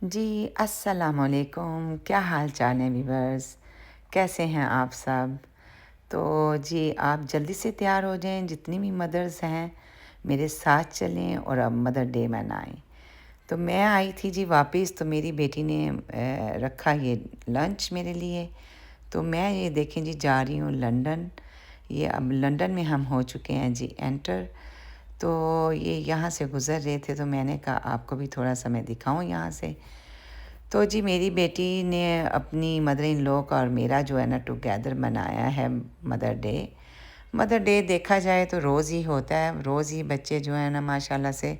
जी, अस्सलामुअलैकुम। क्या हाल चाल है वीवर्स? कैसे हैं आप सब? तो जी, आप जल्दी से तैयार हो जाएं, जितनी भी मदर्स हैं मेरे साथ चलें और अब मदर डे मनाएं। तो मैं आई थी जी वापस, तो मेरी बेटी ने रखा ये लंच मेरे लिए। तो मैं ये देखें जी जा रही हूँ लंदन। ये अब लंदन में हम हो चुके हैं जी एंटर। तो ये यहाँ से गुज़र रहे थे, तो मैंने कहा आपको भी थोड़ा सा मैं दिखाऊँ यहाँ से। तो जी मेरी बेटी ने अपनी मदर इन लॉ का और मेरा जो है ना टुगेदर मनाया है मदर डे। मदर डे देखा जाए तो रोज़ ही होता है, रोज़ ही बच्चे जो है ना माशाल्लाह से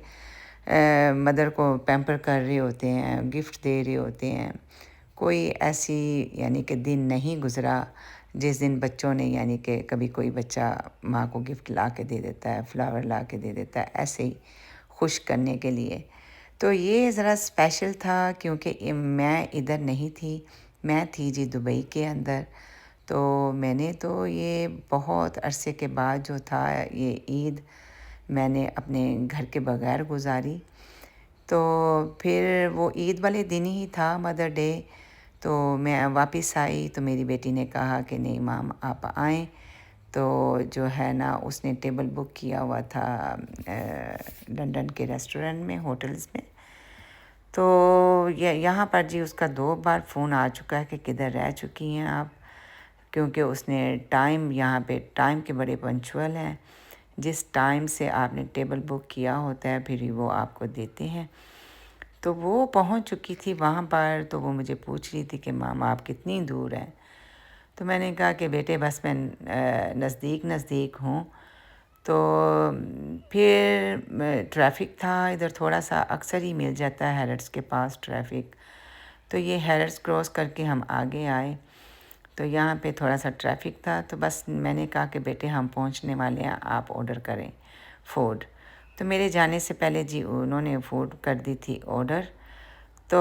मदर को पैम्पर कर रहे होते हैं, गिफ्ट दे रहे होते हैं। कोई ऐसी यानी कि दिन नहीं गुज़रा जिस दिन बच्चों ने यानी कि कभी कोई बच्चा माँ को गिफ्ट ला के दे देता है, फ्लावर ला के दे देता है, ऐसे ही खुश करने के लिए। तो ये ज़रा स्पेशल था क्योंकि मैं इधर नहीं थी, मैं थी जी दुबई के अंदर। तो मैंने तो ये बहुत अरसे के बाद जो था ये ईद मैंने अपने घर के बगैर गुजारी। तो फिर वो ईद वाले दिन ही था मदर डे। तो मैं वापस आई तो मेरी बेटी ने कहा कि नहीं माम आप आएँ। तो जो है ना उसने टेबल बुक किया हुआ था लंदन के रेस्टोरेंट में, होटल्स में। तो ये यहाँ पर जी उसका 2 बार फ़ोन आ चुका है कि किधर रह चुकी हैं आप, क्योंकि उसने टाइम यहाँ पे टाइम के बड़े पंक्चुअल हैं। जिस टाइम से आपने टेबल बुक किया होता है फिर ही वो आपको देते हैं। तो वो पहुँच चुकी थी वहाँ पर, तो वो मुझे पूछ रही थी कि मामा आप कितनी दूर हैं? तो मैंने कहा कि बेटे बस मैं नज़दीक नज़दीक हूँ। तो फिर ट्रैफ़िक था इधर, थोड़ा सा अक्सर ही मिल जाता है हैरट्स के पास ट्रैफ़िक। तो ये हैरट्स क्रॉस करके हम आगे आए, तो यहाँ पे थोड़ा सा ट्रैफ़िक था। तो बस मैंने कहा कि बेटे हम पहुँचने वाले हैं, आप ऑर्डर करें फ़ूड। तो मेरे जाने से पहले जी उन्होंने फ़ूड कर दी थी ऑर्डर। तो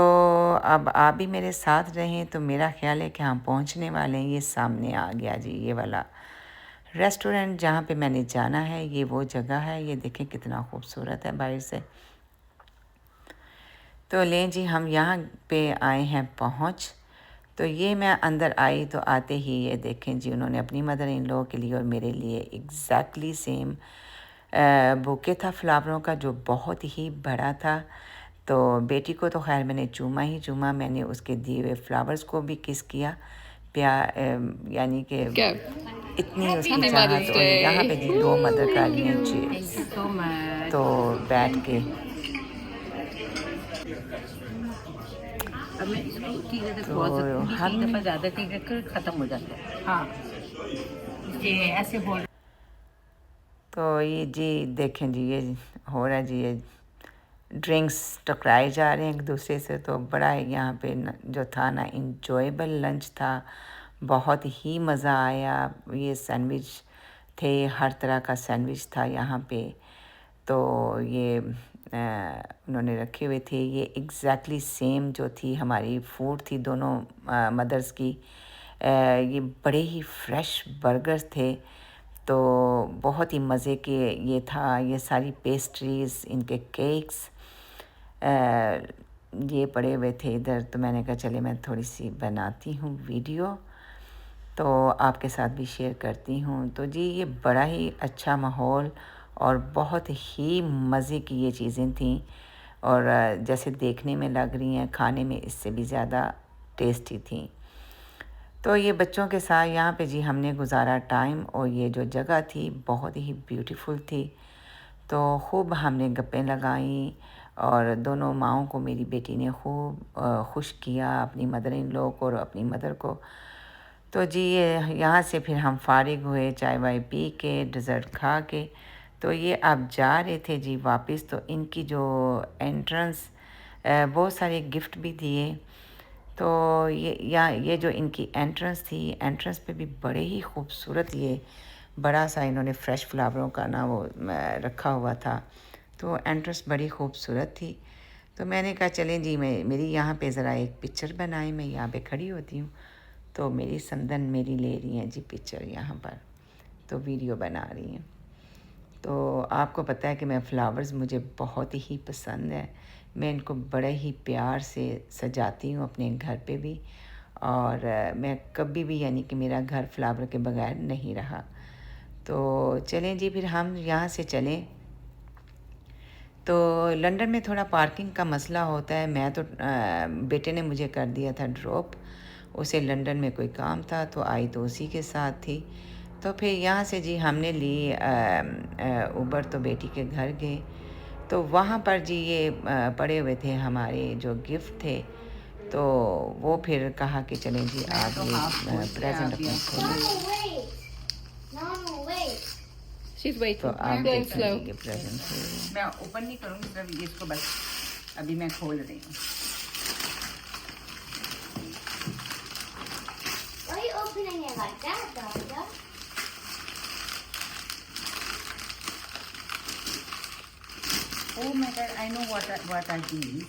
अब आप भी मेरे साथ रहें, तो मेरा ख़्याल है कि हम पहुँचने वाले हैं। ये सामने आ गया जी ये वाला रेस्टोरेंट जहाँ पे मैंने जाना है, ये वो जगह है। ये देखें कितना खूबसूरत है बाहर से। तो लें जी हम यहाँ पे आए हैं पहुँच। तो ये मैं अंदर आई तो आते ही ये देखें जी उन्होंने अपनी मदर इन लॉ के लिए और मेरे लिए एग्जैक्टली सेम बुके था फ्लावरों का, जो बहुत ही बड़ा था। तो बेटी को तो खैर मैंने चूमा ही चूमा, मैंने उसके दिए हुए फ्लावर्स को भी किस किया यानी कि क्या इतनी उसकी हैप्पी चाहत। मदर्स और डे। यहाँ पे जी 2 मदर कर रही हैं thank cheers. You so much. तो बैठ के अब मैं इसको चीज़ें तक तो बहुत सकती हूँ कि एक हम दफ़ा ज़्यादा चीज़ रखकर ख़त्म हो जाता है। हाँ, ये ऐसे होल्ड। तो ये जी देखें जी ये हो रहा है जी, ये ड्रिंक्स टकराए जा रहे हैं एक दूसरे से। तो बड़ा यहाँ पे जो था ना इंजॉयबल लंच था, बहुत ही मज़ा आया। ये सैंडविच थे, हर तरह का सैंडविच था यहाँ पे। तो ये उन्होंने रखे हुए थे, ये एग्जैक्टली सेम जो थी हमारी फूड थी दोनों मदर्स की। ये बड़े ही फ्रेश बर्गर्स थे। तो बहुत ही मज़े के ये था, ये सारी पेस्ट्रीज़, इनके केक्स ये पड़े हुए थे इधर। तो मैंने कहा चले मैं थोड़ी सी बनाती हूँ वीडियो, तो आपके साथ भी शेयर करती हूँ। तो जी ये बड़ा ही अच्छा माहौल और बहुत ही मज़े की ये चीज़ें थीं। और जैसे देखने में लग रही हैं, खाने में इससे भी ज़्यादा टेस्टी थीं। तो ये बच्चों के साथ यहाँ पे जी हमने गुजारा टाइम, और ये जो जगह थी बहुत ही ब्यूटीफुल थी। तो खूब हमने गप्पें लगाई और दोनों माँओं को मेरी बेटी ने खूब खुश किया, अपनी मदर इन लॉ को और अपनी मदर को। तो जी ये यहाँ से फिर हम फारिग हुए, चाय वाय पी के डिज़र्ट खा के। तो ये अब जा रहे थे जी वापस। तो इनकी जो एंट्रेंस बहुत सारे गिफ्ट भी दिए। तो ये जो इनकी एंट्रेंस थी, एंट्रेंस पे भी बड़े ही खूबसूरत ये बड़ा सा इन्होंने फ्रेश फ्लावरों का ना वो रखा हुआ था। तो एंट्रेंस बड़ी खूबसूरत थी। तो मैंने कहा चलें जी मैं मेरी यहाँ पे ज़रा एक पिक्चर बनाएं, मैं यहाँ पे खड़ी होती हूँ। तो मेरी समदन मेरी ले रही हैं जी पिक्चर यहाँ पर, तो वीडियो बना रही हैं। तो आपको पता है कि मैं फ़्लावर्स मुझे बहुत ही पसंद है। मैं इनको बड़े ही प्यार से सजाती हूँ अपने घर पे भी, और मैं कभी भी यानी कि मेरा घर फ्लावर के बगैर नहीं रहा। तो चलें जी, फिर हम यहाँ से चलें। तो लंदन में थोड़ा पार्किंग का मसला होता है। मैं तो बेटे ने मुझे कर दिया था ड्रॉप, उसे लंदन में कोई काम था तो आई तो उसी के साथ थी। तो फिर यहाँ से जी हमने ली उबर, तो बेटी के घर गए। तो वहाँ पर जी ये पड़े हुए थे हमारे जो गिफ्ट थे, तो वो फिर कहा कि चलें जी मैं आप तो ये हाफ खोल के प्रेजेंट अभी अपने आपको खोलें। No, wait. She's तो waiting. आप I'm going देख slow. लीजिए ये प्रेजेंट। मैं ओपन नहीं करूँगी, सिर्फ इसको बस अभी मैं खोल रही हूँ। Why are you opening it like that, Dada? Oh my God, I know what are these.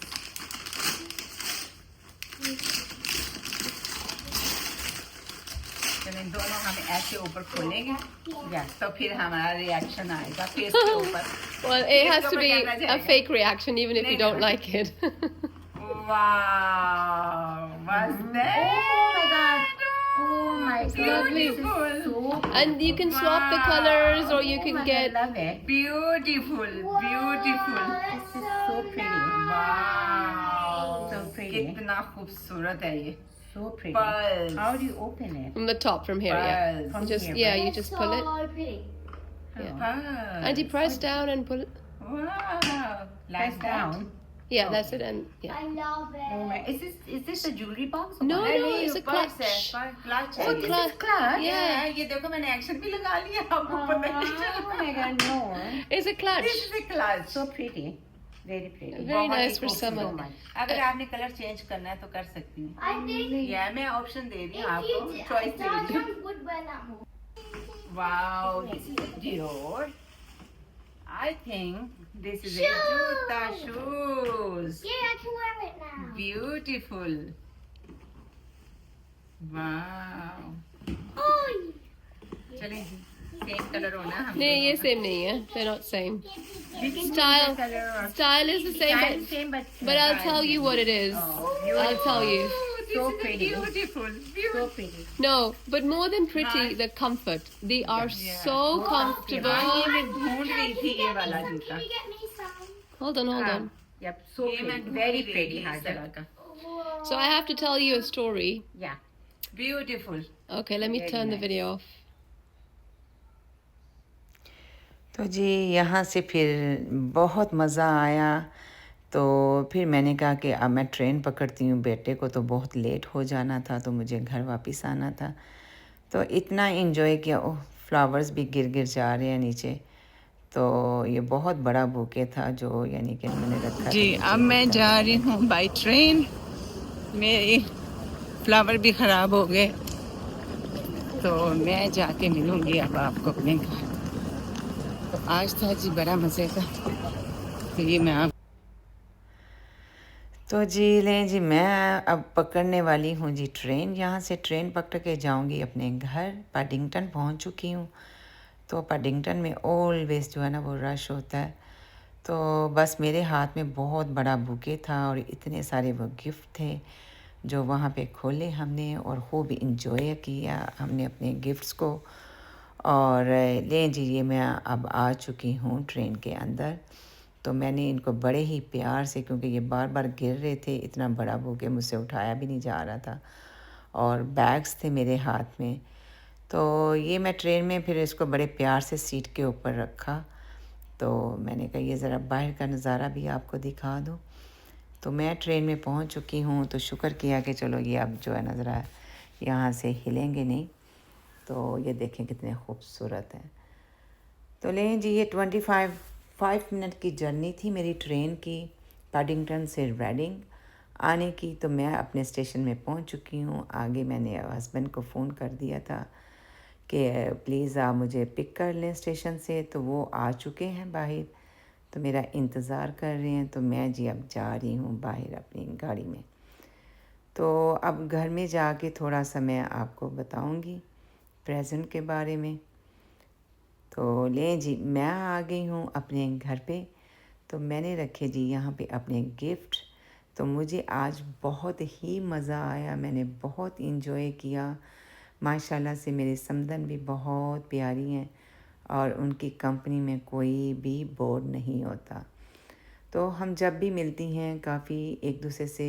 चलें दोनों हम ऐसे ऊपर खोलेंगे, या तो फिर हमारा रिएक्शन आएगा फेस के ऊपर। Well, it has इसके to ऊपर be कैमरा a जाएगा। fake reaction, even if you नहीं, don't नहीं। like it. Wow, what's that? Oh my God. Oh my It's God. lovely. This is so And you can swap the colors, or you Oh can my get. God, love it. Beautiful, beautiful. This is so pretty. Wow, So pretty. कितना खूबसूरत है ये। So pretty. Pearls. How do you open it? From the top, from here, yeah. Pearls. From Just here, yeah, right? you just pull it. So pretty. Yeah. Pearls. And you press down and pull it. Wow. Press Like that? down. Yeah, that's it. And yeah. I love it. Oh my, is this a jewelry box? or No, what? no, it's a purse clutch. है, clutch है Oh, ये। clutch. clutch? Yeah. ये देखो मैंने action भी लगा लिया, आपको पता नहीं चला। Oh my God, no. It's a clutch. This is a clutch. So pretty. Very pretty. Very बहुत ही nice for खूबसूरत summer. है। अगर आपने कलर चेंज करना है तो कर सकती हूँ। I think या मैं ऑप्शन दे रही हूँ if आपको, you चॉइस दे रही हूँ। John would wear that more. Wow, this is a Dior. I think this is a Shoes. jutta shoes. Yeah, I can wear it now. Beautiful. Wow. Oh, चलें जी, same colour होना हम No, दोनों ये का। same नहीं है. They're not same. We can do Style. the color or- Style is the same, same, but I'll tell you what it is. Oh, I'll tell you. Oh, this So is a pretty. beautiful, so beautiful. pretty. No, but more than pretty, Right. the comfort. They are Yeah. so हाँ, comfortable. ये मैं ढूंढ रही थी ये वाला Can जूता। you get me some? Hold on, hold Ah, on. Yep, so ये मैं pretty. ढूंढ Very रही pretty, थी इस Hajra. तरह का। Whoa. So I have to tell you a story. Yeah. Beautiful. Okay, let me Very turn the nice. video off. तो जी यहाँ से फिर बहुत मज़ा आया। तो फिर मैंने कहा कि अब मैं ट्रेन पकड़ती हूँ, बेटे को तो बहुत लेट हो जाना था, तो मुझे घर वापस आना था। तो इतना इन्जॉय किया। ओह, फ्लावर्स भी गिर गिर जा रहे हैं नीचे। तो ये बहुत बड़ा बुके था जो यानी कि मैंने रखा जी, था। अब मैं जा रही हूँ बाई ट्रेन। मेरे फ्लावर भी ख़राब हो गए, तो मैं जाके मिलूँगी अब आपको अपने घर। तो आज था जी बड़ा मज़े का। तो ये मैं आप तो जी लें जी, मैं अब पकड़ने वाली हूँ जी ट्रेन। यहाँ से ट्रेन पकड़ के जाऊँगी अपने घर। पाडिंगटन पहुँच चुकी हूँ। तो पाडिंगटन में ऑलवेज़ जो है ना वो रश होता है। तो बस मेरे हाथ में बहुत बड़ा बुके था और इतने सारे वो गिफ्ट थे जो वहाँ पे खोले हमने और खूब इंजॉय किया हमने अपने गिफ्ट्स को। और लें जी, ये मैं अब आ चुकी हूँ ट्रेन के अंदर। तो मैंने इनको बड़े ही प्यार से, क्योंकि ये बार बार गिर रहे थे, इतना बड़ा बुके मुझसे उठाया भी नहीं जा रहा था और बैग्स थे मेरे हाथ में। तो ये मैं ट्रेन में फिर इसको बड़े प्यार से सीट के ऊपर रखा। तो मैंने कहा ये ज़रा बाहर का नज़ारा भी आपको दिखा दूँ। तो मैं ट्रेन में पहुंच चुकी हूँ। तो शुक्र किया कि चलो ये अब जो है नज़रा यहाँ से हिलेंगे नहीं। तो ये देखें कितने खूबसूरत हैं। तो लें जी, ये 5 मिनट की जर्नी थी मेरी ट्रेन की पाडिंगटन से रेडिंग आने की। तो मैं अपने स्टेशन में पहुंच चुकी हूँ। आगे मैंने हस्बैंड को फ़ोन कर दिया था कि प्लीज़ आप मुझे पिक कर लें स्टेशन से। तो वो आ चुके हैं बाहर, तो मेरा इंतज़ार कर रहे हैं। तो मैं जी अब जा रही हूँ बाहर अपनी गाड़ी में। तो अब घर में जाके थोड़ा सा मैं आपको बताऊँगी प्रेजेंट के बारे में। तो लें जी, मैं आ गई हूँ अपने घर पे। तो मैंने रखे जी यहाँ पे अपने गिफ्ट। तो मुझे आज बहुत ही मज़ा आया, मैंने बहुत इंजॉय किया। माशाल्लाह से मेरी समदन भी बहुत प्यारी हैं और उनकी कंपनी में कोई भी बोर नहीं होता। तो हम जब भी मिलती हैं काफ़ी एक दूसरे से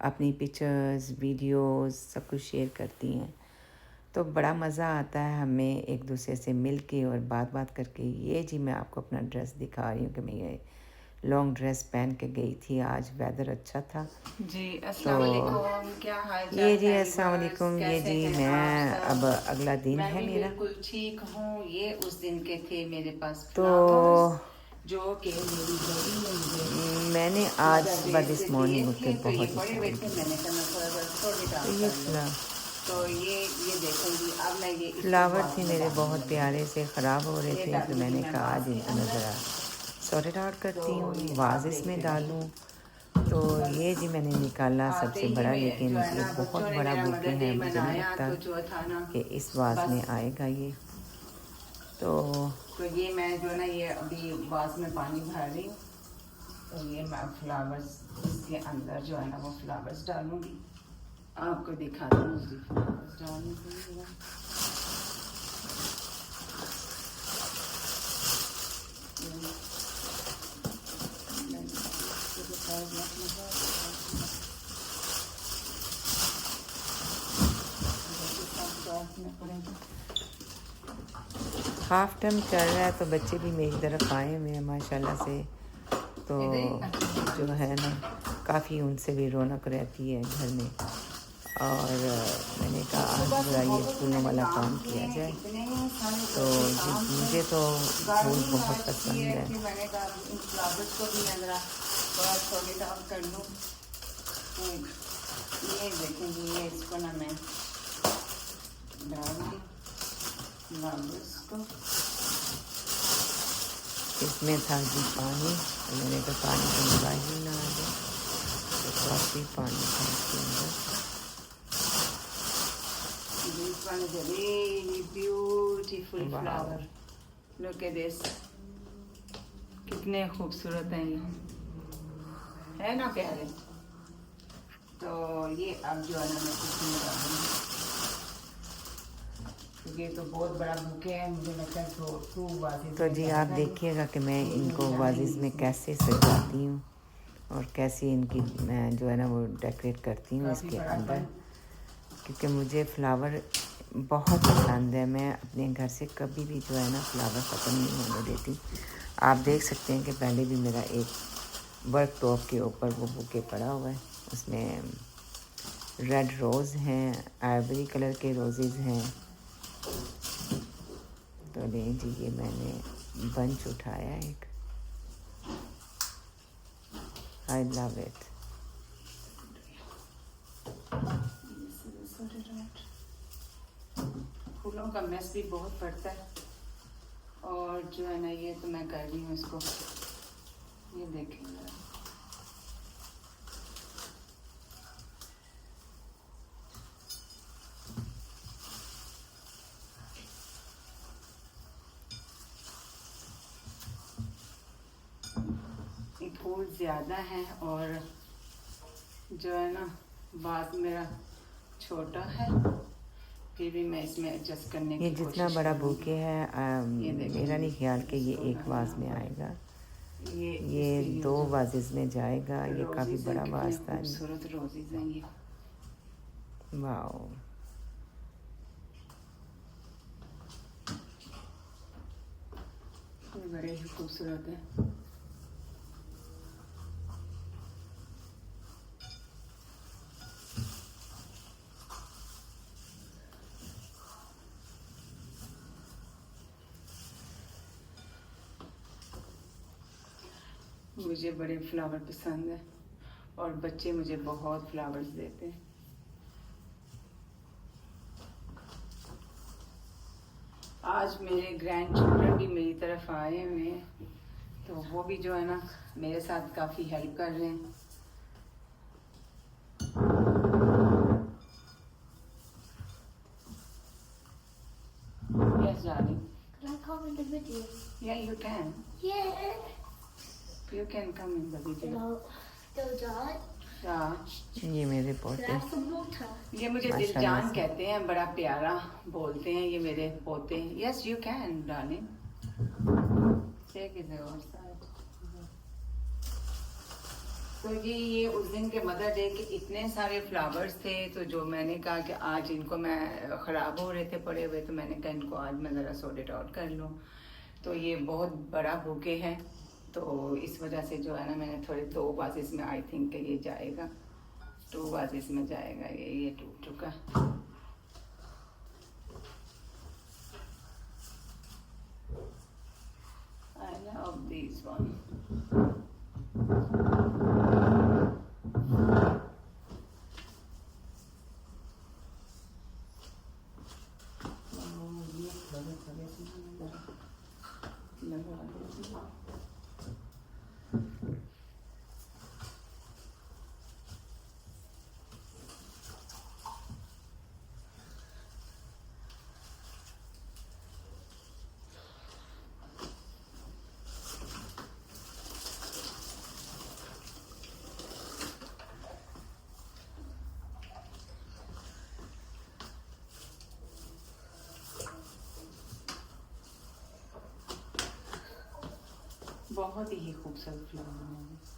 अपनी पिक्चर्स, वीडियोस सब कुछ शेयर करती हैं। तो बड़ा मज़ा आता है हमें एक दूसरे से मिल के और बात करके। ये जी मैं आपको अपना ड्रेस दिखा रही हूँ कि मैं ये लॉन्ग ड्रेस पहन के गई थी, आज वेदर अच्छा था। जी अस्सलाम वालेकुम, क्या हाल चाल ये जी है अस्सलाम viewers? वालेकुम, ये कैसे जी हैं मैं आप अब सब? अगला दिन मैं है भी मेरा। बिल्कुल ठीक हूँ। ये उस दिन के थे मेरे पास तो फ्लावर्स जो कि मेरी बड़ी ने मुझे मैंने आज मदर सुबह डे दिस से मॉर्निंग दिए उठ के थे। तो ये बहुत बड़े हुए थे, मैंने कहा मैं थोड़ा सा थोड़ी तो डांस ये कर लूँ। तो ये देखेंगी अब मैं ये इसको फ्लावर वाश थे में मेरे डालूंगी। बहुत प्यारे से ख़राब हो रहे ये थे, तो डालूंगी मैंने मैं कहा वाश आज के इनको अंदर। ज़रा सॉर्टेड आउट तो करती हूँ, ये आप वाज देखते में हैं। डालूँ। तो ये जी मैंने निकाला आते सबसे ही बड़ा, जो लेकिन है ये ना बहुत बच्चों ने बड़ा मेरा बुके मदर डे है, मुझे नहीं मनाया लगता तो जो था ना कि इस वाज में बस। आएगा ये। तो तो ये मैं जो है ना ये अभी वास में पानी भर रही हूँ। तो ये मैं फ्लावर्स इसके अंदर जो है ना वो फ्लावर्स डालूंगी, आपको दिखाती हूँ जी फ्लावर्स डालने के लिए। हाफ टर्म चल रहा है तो बच्चे भी मेरी तरफ आए हुए हैं माशाल्लाह से। तो जो है ना काफ़ी उनसे भी रौनक रहती है घर में। और मैंने कहा आज जरा ये फूलों वाला काम किया जाए। तो मुझे तो फूल बहुत पसंद है। कि मैंने कहा इन फ्लावर्स को भी मैं ज़रा थोड़ा सॉर्ट आउट कर लूँ। तो ये देखेंगे, ये इसको ना मैं डालूंगी फ्लावर्स को। इसमें था जी पानी, तो मैंने कहा पानी तो मिला ही ना आ जाए, तो काफ़ी पानी था इसके अंदर। This one is a really beautiful Wow. flower. Look at this. कितने खूबसूरत हैं ये, है ना प्यारे। तो ये अब जो है ना मैं इसमें डालूंगी, क्योंकि ये तो बहुत बड़ा बुके है, मुझे लगता है टू वाजेस। तो जी आप देखिएगा कि मैं इनको वाजिस में कैसे सजाती हूँ और कैसे इनकी मैं जो है ना वो डेकोरेट करती हूँ इसके अंदर, क्योंकि मुझे फ्लावर बहुत पसंद है। मैं अपने घर से कभी भी जो है ना फ्लावर ख़त्म नहीं होने देती। आप देख सकते हैं कि पहले भी मेरा एक वर्क टॉप के ऊपर वो बुके पड़ा हुआ है, उसमें रेड रोज़ हैं, आइवरी कलर के रोजेज़ हैं। तो नहीं जी ये मैंने बंच उठाया एक, आई लव इट। फूलों का मैस भी बहुत पड़ता है, और जो है ना ये तो मैं कर रही हूँ इसको। ये देखेंगे फूल ज़्यादा हैं और जो है ना बात मेरा छोटा है, फिर भी मैं इसमें एडजस्ट करने की ये कोशिश जितना बड़ा करूंगी। बुके है मेरा नहीं ख्याल कि ये एक वाज में आएगा, ये दो वाजेस में जाएगा। ये काफ़ी बड़ा वाज था। खूबसूरत रोजेज हैं ये। वाओ, बड़े ही खूबसूरत है। मुझे बड़े फ्लावर पसंद है और बच्चे मुझे बहुत फ्लावर्स देते हैं। आज मेरे ग्रैंड चिल्ड्रन भी मेरी तरफ आए हुए हैं, तो वो भी जो है ना मेरे साथ काफ़ी हेल्प कर रहे हैं। Yes, darling. Can I comment the video? Yeah, you can. Yeah. You can come in the video. No. Go, Dad. हाँ, ये मेरे Can I पोते। have some water? ये मुझे माशाल्लाह दिलजान से। कहते हैं, बड़ा प्यारा बोलते हैं ये मेरे पोते। Yes, you can, darling. Take it outside. तो ये उस दिन के मदर डे के इतने सारे फ्लावर्स थे, तो जो मैंने कहा कि आज इनको मैं ख़राब हो रहे थे पड़े हुए, तो मैंने कहा इनको आज मैं ज़रा सॉर्ट इट आउट कर लूँ। तो ये बहुत बड़ा बुके है, तो इस वजह से जो है ना मैंने थोड़े 2 वाजेस में आई थिंक ये जाएगा, 2 वाजेस में जाएगा ये टूट चुका। I love this one. बहुत ही खूबसूरत फ्लावर है।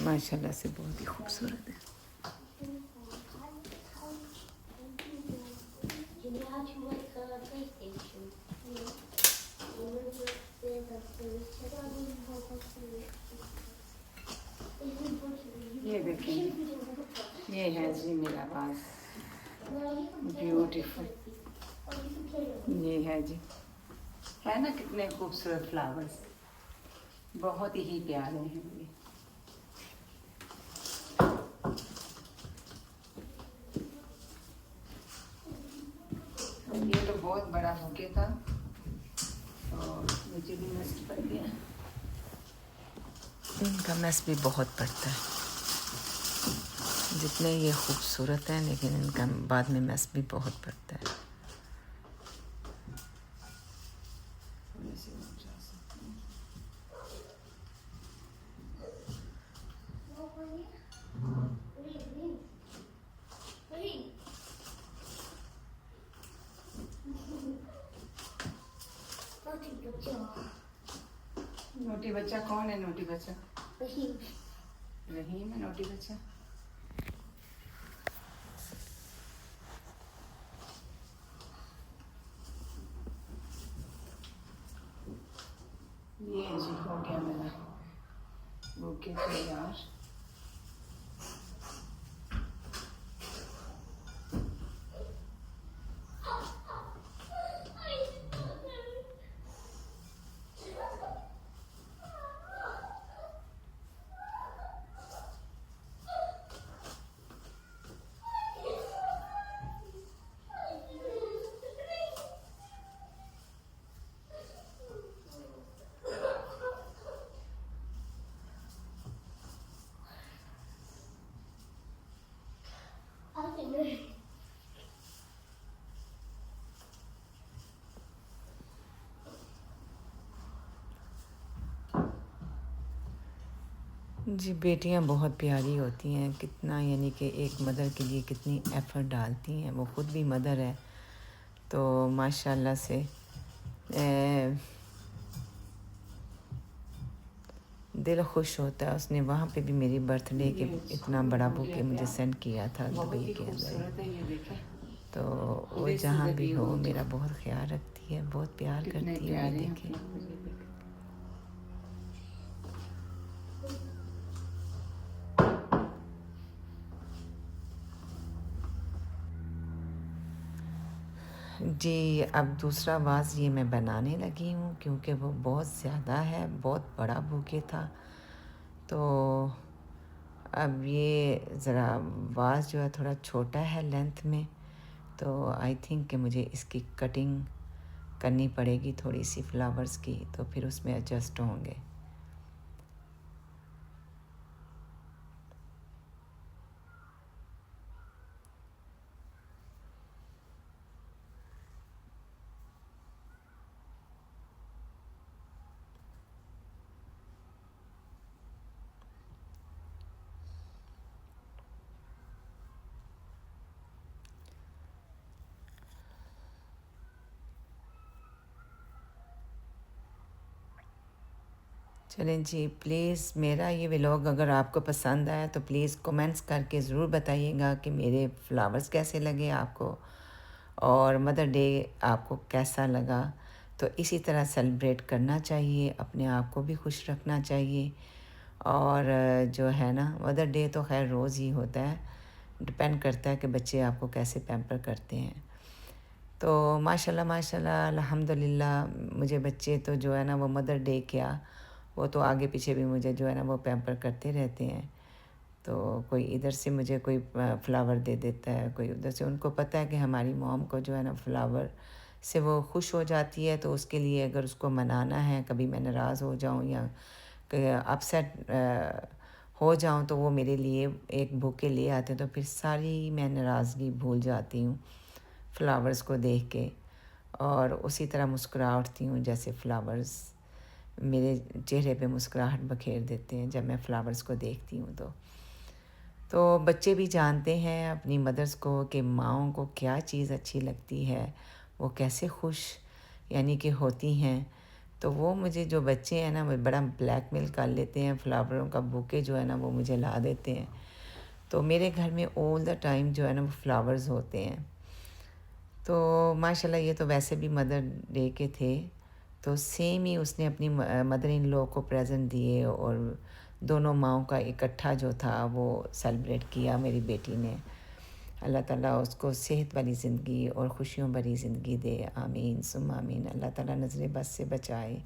माशाल्लाह से बहुत ही खूबसूरत है। Do you know how to work a PlayStation? Yeah. Remember there's a PlayStation? ये देखें, ये है जी मेरा पास ब्यूटीफुल। ये है जी, है ना कितने खूबसूरत फ्लावर्स, बहुत ही प्यारे हैं ये। ये तो बहुत बड़ा बुके था और मुझे भी नष्ट कर दिया। इनका मैस भी बहुत पड़ता है, जितने ये खूबसूरत हैं लेकिन इनका बाद में मैस भी बहुत पड़ता है। नोटी बच्चा कौन है? नोटी बच्चा Rahim. रहीम है नोटी बच्चा। ये जी हो गया मेरा बुके तैयार। I don't know. जी बेटियां बहुत प्यारी होती हैं, कितना यानी कि एक मदर के लिए कितनी एफ़र्ट डालती हैं। वो ख़ुद भी मदर है, तो माशाल्लाह से दिल खुश होता है। उसने वहाँ पे भी मेरी बर्थडे के इतना बड़ा बुके मुझे सेंड किया था दुबई के अंदर। खूबसूरत है ये देखें, तो वो जहाँ भी हो मेरा बहुत ख्याल रखती है, बहुत प्यार कितने करती है। प्यारे ये हैं देखें, flowers, ये देखें। जी अब दूसरा वाज़ ये मैं बनाने लगी हूँ, क्योंकि वो बहुत ज़्यादा है, बहुत बड़ा बुके था। तो अब ये ज़रा वास जो है थोड़ा छोटा है लेंथ में, तो आई थिंक कि मुझे इसकी कटिंग करनी पड़ेगी थोड़ी सी फ्लावर्स की, तो फिर उसमें एडजस्ट होंगे। चलें जी, प्लीज़ मेरा ये व्लॉग अगर आपको पसंद आया तो प्लीज़ कमेंट्स करके ज़रूर बताइएगा कि मेरे फ्लावर्स कैसे लगे आपको, और मदर डे आपको कैसा लगा। तो इसी तरह सेलिब्रेट करना चाहिए, अपने आप को भी खुश रखना चाहिए। और जो है ना, मदर डे तो खैर रोज़ ही होता है, डिपेंड करता है कि बच्चे आपको कैसे पैम्पर करते हैं। तो माशाल्लाह माशाल्लाह अल्हम्दुलिल्लाह, मुझे बच्चे तो जो है ना वो मदर डे क्या, वो तो आगे पीछे भी मुझे जो है ना वो पैम्पर करते रहते हैं। तो कोई इधर से मुझे कोई फ्लावर दे देता है, कोई उधर से। उनको पता है कि हमारी मॉम को जो है ना फ्लावर से वो खुश हो जाती है, तो उसके लिए अगर उसको मनाना है, कभी मैं नाराज़ हो जाऊँ या अपसेट हो जाऊँ, तो वो मेरे लिए एक बुके ले आते हैं, तो फिर सारी मैं नाराज़गी भूल जाती हूँ फ्लावर्स को देख के, और उसी तरह मुस्कुरा उठती हूँ जैसे फ्लावर्स मेरे चेहरे पे मुस्कुराहट बखेर देते हैं जब मैं फ्लावर्स को देखती हूँ। तो बच्चे भी जानते हैं अपनी मदर्स को कि माँओं को क्या चीज़ अच्छी लगती है, वो कैसे खुश यानी कि होती हैं। तो वो मुझे जो बच्चे हैं ना, वो बड़ा ब्लैकमेल कर लेते हैं, फ्लावरों का बुके जो है ना वो मुझे ला देते हैं। तो मेरे घर में ऑल द टाइम जो है ना वो फ्लावर्स होते हैं। तो माशाल्लाह ये तो वैसे भी मदर डे के थे, तो सेम ही उसने अपनी मदर इन लॉ को प्रेजेंट दिए, और दोनों माँओं का इकट्ठा जो था वो सेलिब्रेट किया मेरी बेटी ने। अल्लाह ताला उसको सेहत वाली ज़िंदगी और खुशियों भरी ज़िंदगी दे, आमीन सुम आमीन। अल्लाह ताला नज़र बद से बचाए,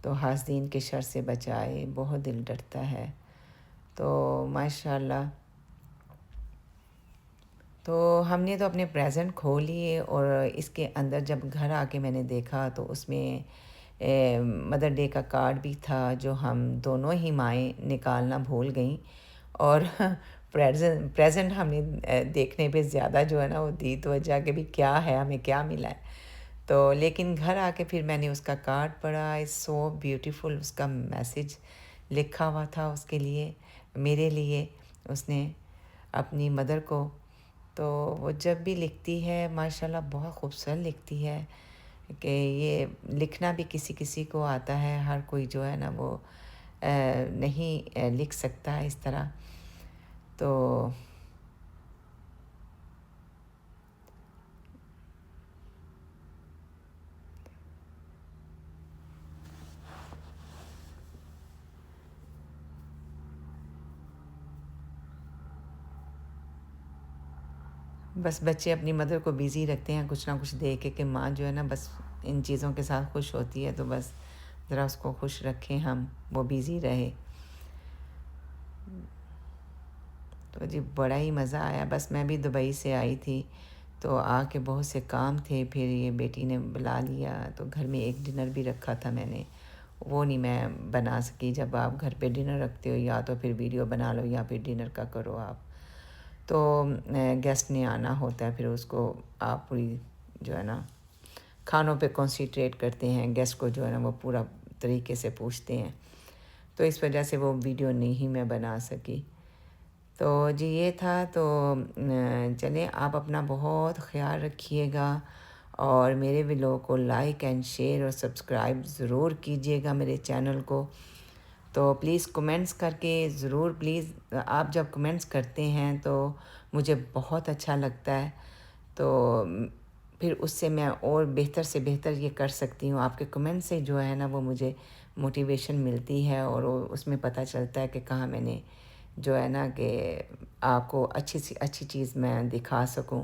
तो हासदीन के शर से बचाए, बहुत दिल डरता है। तो माशाल्लाह, तो हमने तो अपने प्रेजेंट खो लिए, और इसके अंदर जब घर आके मैंने देखा तो उसमें मदर डे का कार्ड भी था, जो हम दोनों ही माएँ निकालना भूल गईं, और प्रेजेंट हमने देखने पे ज़्यादा जो है ना वो दी तवज्जो कि भी क्या है, हमें क्या मिला है। तो लेकिन घर आके फिर मैंने उसका कार्ड पढ़ा, इट्स सो ब्यूटीफुल। उसका मैसेज लिखा हुआ था उसके लिए, मेरे लिए, उसने अपनी मदर को। तो वो जब भी लिखती है माशाल्लाह बहुत खूबसूरत लिखती है, कि ये लिखना भी किसी किसी को आता है, हर कोई जो है ना वो नहीं लिख सकता है इस तरह। तो बस बच्चे अपनी मदर को बिज़ी रखते हैं कुछ ना कुछ दे के, कि माँ जो है ना बस इन चीज़ों के साथ खुश होती है, तो बस ज़रा उसको खुश रखें हम, वो बिज़ी रहे। तो जी बड़ा ही मज़ा आया। बस मैं भी दुबई से आई थी, तो आके बहुत से काम थे, फिर ये बेटी ने बुला लिया, तो घर में एक डिनर भी रखा था मैंने, वो नहीं मैं बना सकी। जब आप घर पे डिनर रखते हो, या तो फिर वीडियो बना लो या फिर डिनर का करो आप, तो गेस्ट ने आना होता है, फिर उसको आप पूरी जो है ना खानों पे कंसंट्रेट करते हैं, गेस्ट को जो है ना वो पूरा तरीके से पूछते हैं, तो इस वजह से वो वीडियो नहीं मैं बना सकी। तो जी ये था। तो चलें, आप अपना बहुत ख़्याल रखिएगा, और मेरे व्लॉग को लाइक एंड शेयर और सब्सक्राइब ज़रूर कीजिएगा मेरे चैनल को। तो प्लीज़ कमेंट्स करके ज़रूर, प्लीज़ आप जब कमेंट्स करते हैं तो मुझे बहुत अच्छा लगता है, तो फिर उससे मैं और बेहतर से बेहतर ये कर सकती हूँ। आपके कमेंट से जो है ना वो मुझे मोटिवेशन मिलती है, और उसमें पता चलता है कि कहाँ मैंने जो है ना कि आपको अच्छी सी अच्छी चीज़ मैं दिखा सकूं,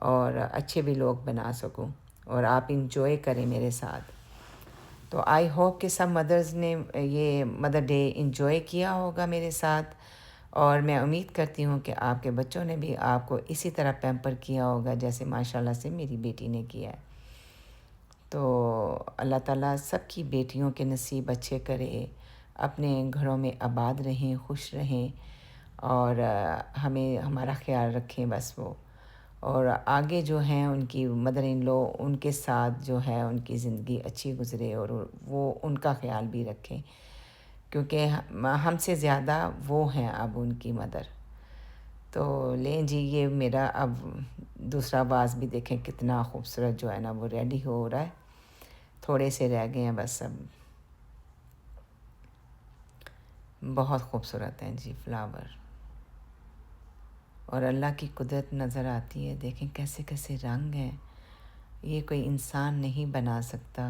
और अच्छे भी लोग बना सकूं, और आप इंजॉय करें मेरे साथ। तो आई होप कि सब मदर्स ने ये मदर डे इंजॉय किया होगा मेरे साथ, और मैं उम्मीद करती हूँ कि आपके बच्चों ने भी आपको इसी तरह पैम्पर किया होगा जैसे माशाल्लाह से मेरी बेटी ने किया है। तो अल्लाह ताला सबकी बेटियों के नसीब अच्छे करे, अपने घरों में आबाद रहें, खुश रहें और हमें हमारा ख्याल रखें बस वो। और आगे जो हैं उनकी मदर इन लॉ उनके साथ जो है उनकी ज़िंदगी अच्छी गुज़रे और वो उनका ख्याल भी रखें, क्योंकि हमसे ज़्यादा वो हैं अब उनकी मदर। तो लें जी, ये मेरा अब दूसरा वाज़ भी देखें कितना खूबसूरत जो है ना वो रेडी हो रहा है। थोड़े से रह गए हैं बस अब। बहुत खूबसूरत हैं जी फ्लावर, और अल्लाह की कुदरत नज़र आती है। देखें कैसे कैसे रंग हैं, ये कोई इंसान नहीं बना सकता।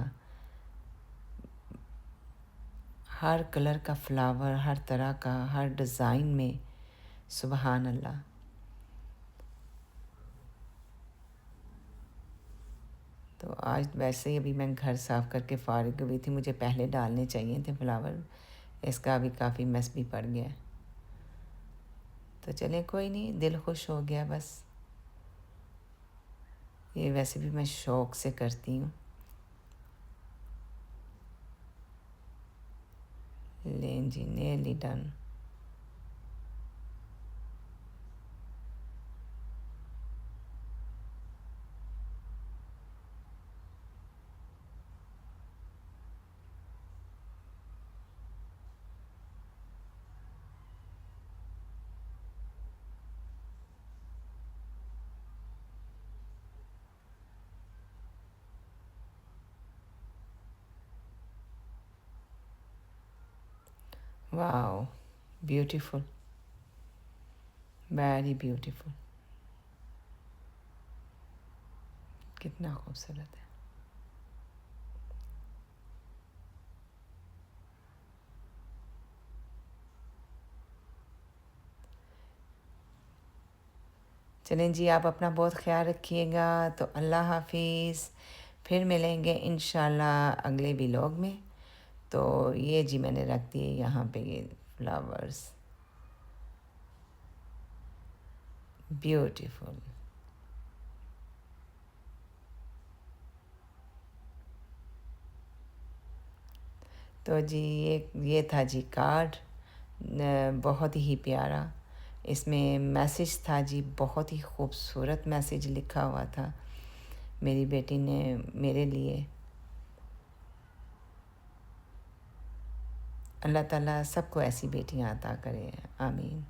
हर कलर का फ्लावर, हर तरह का, हर डिज़ाइन में, सुबहान अल्लाह। तो आज वैसे ही अभी मैं घर साफ़ करके फ़ारिग हुई थी, मुझे पहले डालने चाहिए थे फ्लावर, इसका अभी काफ़ी मेस भी पड़ गया। तो चलें कोई नहीं, दिल खुश हो गया बस। ये वैसे भी मैं शौक़ से करती हूँ। लें जी, nearly done. Wow, beautiful, very beautiful, कितना खूबसूरत है। चलें जी, आप अपना बहुत ख्याल रखिएगा। तो अल्लाह हाफिज़, फिर मिलेंगे इंशाल्लाह अगले व्लॉग में। तो ये जी मैंने रख दिए यहाँ पे ये फ्लावर्स, ब्यूटीफुल। तो जी ये था जी कार्ड, बहुत ही प्यारा। इसमें मैसेज था जी, बहुत ही खूबसूरत मैसेज लिखा हुआ था मेरी बेटी ने मेरे लिए। अल्लाह ताला सबको ऐसी बेटियां अता करे, आमीन।